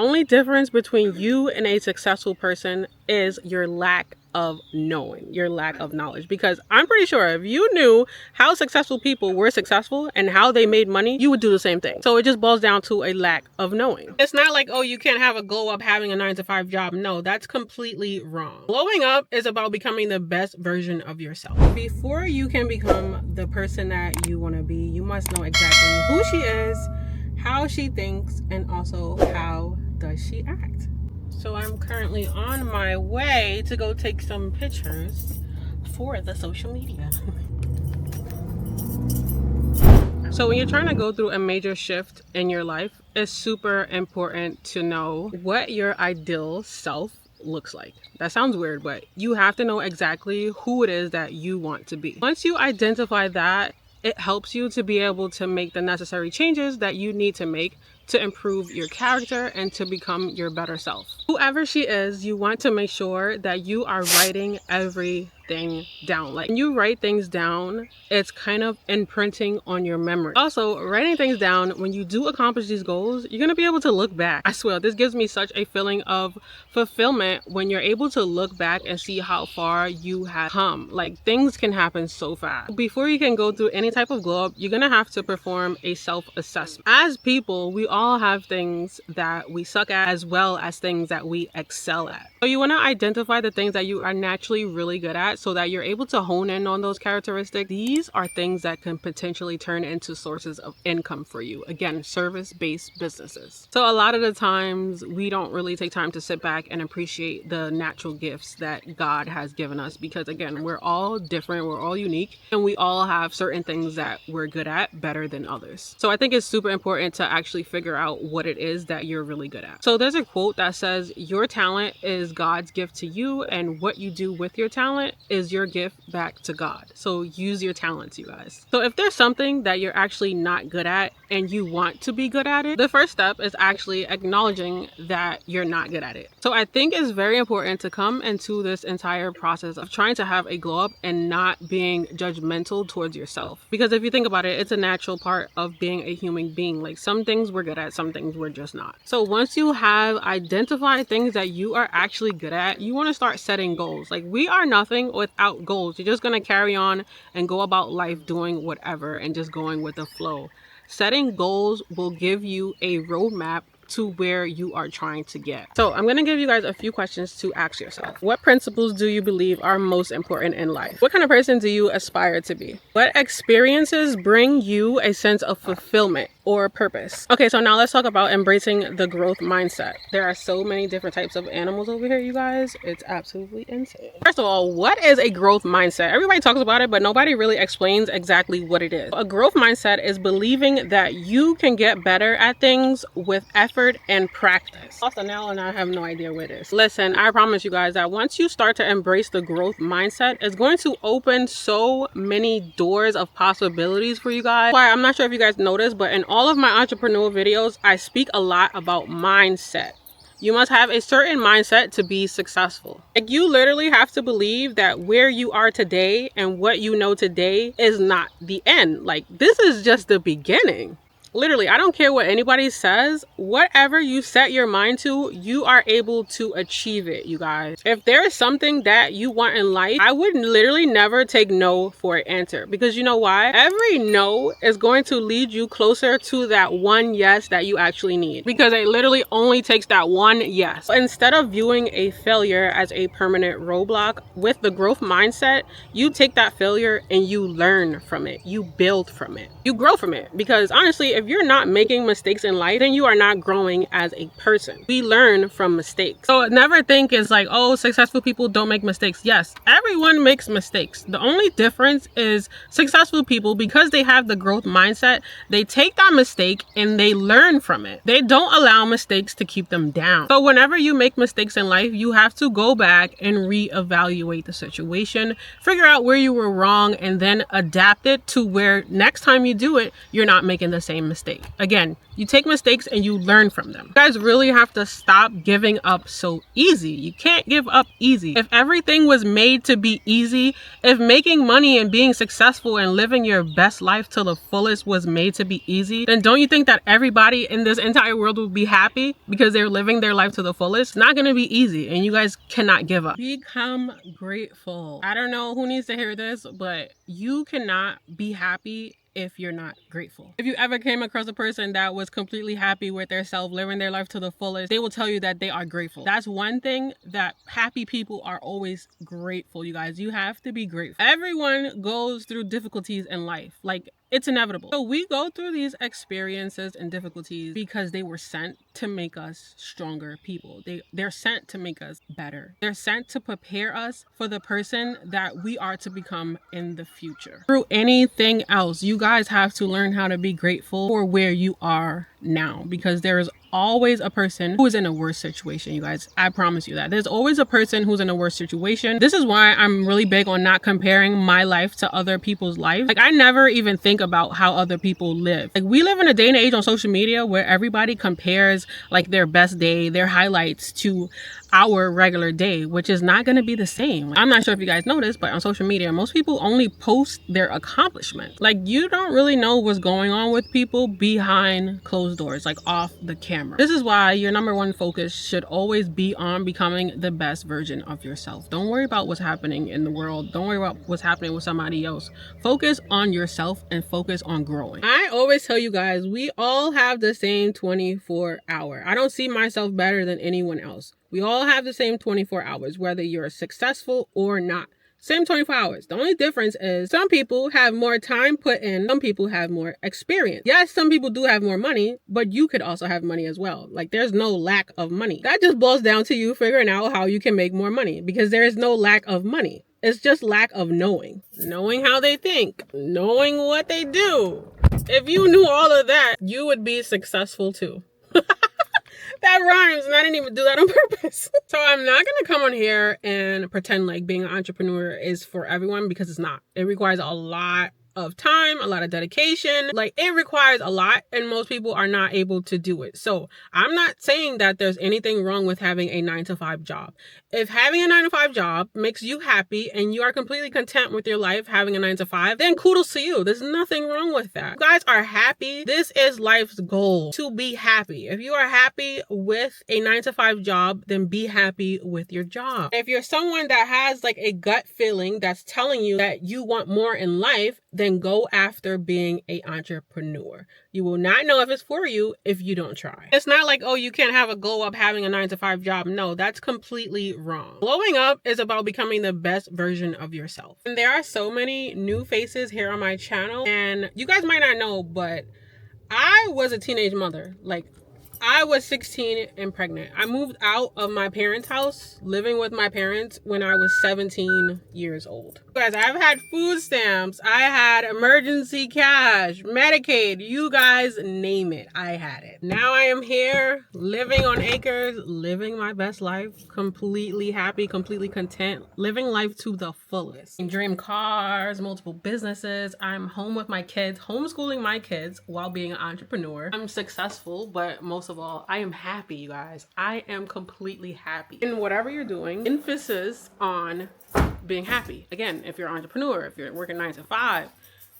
only difference between you and a successful person is your lack of knowing, your lack of knowledge. Because I'm pretty sure if you knew how successful people were successful and how they made money, you would do the same thing. So it just boils down to a lack of knowing. It's not like, oh, you can't have a glow up having a 9-to-5 job. No, that's completely wrong. Glowing up is about becoming the best version of yourself. Before you can become the person that you want to be, you must know exactly who she is, how she thinks, and also how does she act. So I'm currently on my way to go take some pictures for the social media. So when you're trying to go through a major shift in your life, it's super important to know what your ideal self looks like. That sounds weird, but you have to know exactly who it is that you want to be. Once you identify that, it helps you to be able to make the necessary changes that you need to make to improve your character and to become your better self. Whoever she is, you want to make sure that you are writing everything down. Like when you write things down, it's kind of imprinting on your memory. Also, writing things down, when you do accomplish these goals, you're gonna be able to look back. I swear, this gives me such a feeling of fulfillment when you're able to look back and see how far you have come. Like things can happen so fast. Before you can go through any type of glow up, you're gonna have to perform a self-assessment. As people, we all have things that we suck at as well as things that we excel at. So you want to identify the things that you are naturally really good at so that you're able to hone in on those characteristics. These are things that can potentially turn into sources of income for you. Again, service-based businesses. So a lot of the times we don't really take time to sit back and appreciate the natural gifts that God has given us, because again, we're all different, we're all unique, and we all have certain things that we're good at better than others. So I think it's super important to actually figure out what it is that you're really good at. So there's a quote that says, your talent is God's gift to you, and what you do with your talent is your gift back to God. So use your talents, you guys. So if there's something that you're actually not good at and you want to be good at it, the first step is actually acknowledging that you're not good at it. So I think it's very important to come into this entire process of trying to have a glow up and not being judgmental towards yourself. Because if you think about it, it's a natural part of being a human being. Like some things we're good at, some things we're just not. So once you have identified things that you are actually good at, you want to start setting goals. Like we are nothing without goals. You're just going to carry on and go about life doing whatever and just going with the flow. Setting goals will give you a roadmap to where you are trying to get. So I'm going to give you guys a few questions to ask yourself. What principles do you believe are most important in life? What kind of person do you aspire to be? What experiences bring you a sense of fulfillment or purpose? Okay, so now let's talk about embracing the growth mindset. There are so many different types of animals over here, you guys. It's absolutely insane. First of all, what is a growth mindset? Everybody talks about it, but nobody really explains exactly what it is. A growth mindset is believing that you can get better at things with effort and practice. Also, now and I have no idea what it is. Listen, I promise you guys that once you start to embrace the growth mindset, it's going to open so many doors of possibilities for you guys. Why, I'm not sure if you guys noticed, but in all of my entrepreneur videos, I speak a lot about mindset. You must have a certain mindset to be successful. Like you literally have to believe that where you are today and what you know today is not the end. Like this is just the beginning. Literally, I don't care what anybody says. Whatever you set your mind to, you are able to achieve it, you guys. If there is something that you want in life, I would literally never take no for an answer. Because you know why? Every no is going to lead you closer to that one yes that you actually need. Because it literally only takes that one yes. Instead of viewing a failure as a permanent roadblock, with the growth mindset, you take that failure and you learn from it. You build from it. You grow from it. Because honestly, if you're not making mistakes in life, then you are not growing as a person. We learn from mistakes. So never think it's like, oh, successful people don't make mistakes. Yes, everyone makes mistakes. The only difference is successful people, because they have the growth mindset, they take that mistake and they learn from it. They don't allow mistakes to keep them down. So whenever you make mistakes in life, you have to go back and reevaluate the situation, figure out where you were wrong, and then adapt it to where next time you do it, you're not making the same mistake. Again, you take mistakes and you learn from them. You guys really have to stop giving up so easy. You can't give up easy. If everything was made to be easy, if making money and being successful and living your best life to the fullest was made to be easy, then don't you think that everybody in this entire world would be happy because they're living their life to the fullest? It's not going to be easy, and you guys cannot give up. Become grateful. I don't know who needs to hear this, but you cannot be happy if you're not grateful. If you ever came across a person that was completely happy with their self, living their life to the fullest, they will tell you that they are grateful. That's one thing that happy people are always grateful, you guys. You have to be grateful. Everyone goes through difficulties in life. Like, it's inevitable. So we go through these experiences and difficulties because they were sent to make us stronger people. They're sent to make us better. They're sent to prepare us for the person that we are to become in the future. Through anything else, you guys have to learn how to be grateful for where you are now, because there is always a person who is in a worse situation, you guys. I promise you that. There's always a person who's in a worse situation. This is why I'm really big on not comparing my life to other people's life. Like, I never even think about how other people live. Like, we live in a day and age on social media where everybody compares like their best day, their highlights to our regular day, which is not going to be the same. I'm not sure if you guys noticed, but on social media, most people only post their accomplishments. Like, you don't really know what's going on with people behind closed doors, like off the camera. This is why your number one focus should always be on becoming the best version of yourself. Don't worry about what's happening in the world. Don't worry about what's happening with somebody else. Focus on yourself and focus on growing. I always tell you guys, we all have the same 24-hour. I don't see myself better than anyone else. We all have the same 24 hours, whether you're successful or not. Same 24 hours. The only difference is some people have more time put in, some people have more experience. Yes, some people do have more money, but you could also have money as well. Like, there's no lack of money. That just boils down to you figuring out how you can make more money, because there is no lack of money. It's just lack of knowing. Knowing how they think, knowing what they do. If you knew all of that, you would be successful too. That rhymes, and I didn't even do that on purpose. So I'm not gonna come on here and pretend like being an entrepreneur is for everyone, because it's not. It requires a lot of time, a lot of dedication. Like, it requires a lot, and most people are not able to do it. So I'm not saying that there's anything wrong with having a 9-to-5 job. If having a 9-to-5 job makes you happy and you are completely content with your life having a 9-to-5, then kudos to you. There's nothing wrong with that. You guys are happy. This is life's goal, to be happy. If you are happy with a 9-to-5 job, then be happy with your job. If you're someone that has like a gut feeling that's telling you that you want more in life, then go after being an entrepreneur. You will not know if it's for you if you don't try. It's not like, oh, you can't have a glow up having a 9-to-5 job. No, that's completely wrong. Glowing up is about becoming the best version of yourself. And there are so many new faces here on my channel, and you guys might not know, but I was a teenage mother. Like, I was 16 and pregnant. I moved out of my parents' house, living with my parents, when I was 17 years old. Guys, I've had food stamps. I had emergency cash, Medicaid, you guys name it. I had it. Now I am here, living on acres, living my best life, completely happy, completely content, living life to the fullest. Dream cars, multiple businesses. I'm home with my kids, homeschooling my kids while being an entrepreneur. I'm successful, but most of all, I am happy, you guys. I am completely happy. In whatever you're doing, emphasis on being happy. Again, if you're an entrepreneur, if you're working 9-to-5,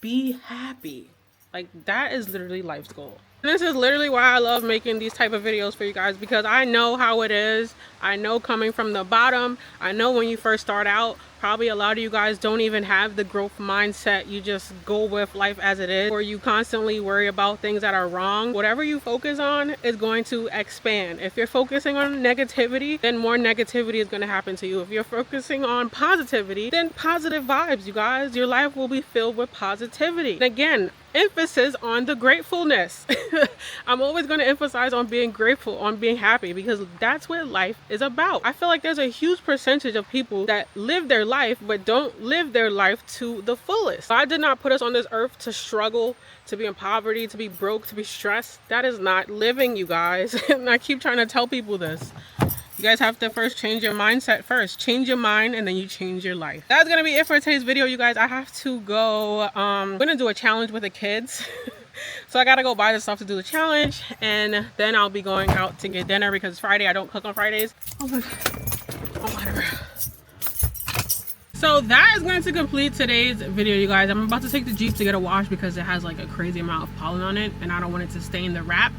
be happy. Like, that is literally life's goal. This is literally why I love making these type of videos for you guys, because I know how it is. I know coming from the bottom. I know when you first start out, probably a lot of you guys don't even have the growth mindset. You just go with life as it is, or you constantly worry about things that are wrong. Whatever you focus on is going to expand. If you're focusing on negativity, then more negativity is going to happen to you. If you're focusing on positivity, then positive vibes, you guys. Your life will be filled with positivity. And again, emphasis on the gratefulness. I'm always going to emphasize on being grateful, on being happy, because that's what life is about. I feel like there's a huge percentage of people that live their life but don't live their life to the fullest. God did not put us on this earth to struggle, to be in poverty, to be broke, to be stressed. That is not living, you guys. And I keep trying to tell people this. You guys have to first change your mindset first. Change your mind, and then you change your life. That's gonna be it for today's video, you guys. I have to go. I'm gonna do a challenge with the kids. So I gotta go buy the stuff to do the challenge, and then I'll be going out to get dinner because Friday I don't cook on Fridays. Oh my God. Oh, whatever. So that is going to complete today's video, you guys. I'm about to take the Jeep to get a wash because it has like a crazy amount of pollen on it and I don't want it to stain the wrap.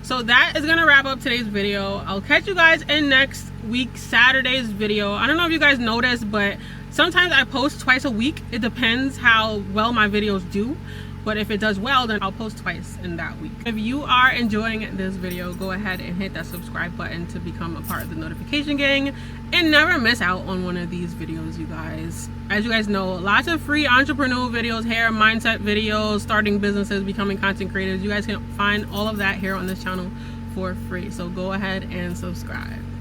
So that is gonna wrap up today's video. I'll catch you guys in next week Saturday's video. I don't know if you guys noticed, but sometimes I post twice a week. It depends how well my videos do, but if it does well, then I'll post twice in that week. If you are enjoying this video, go ahead and hit that subscribe button to become a part of the notification gang and never miss out on one of these videos, you guys. As you guys know, lots of free entrepreneurial videos, hair mindset videos, starting businesses, becoming content creators. You guys can find all of that here on this channel for free. So go ahead and subscribe.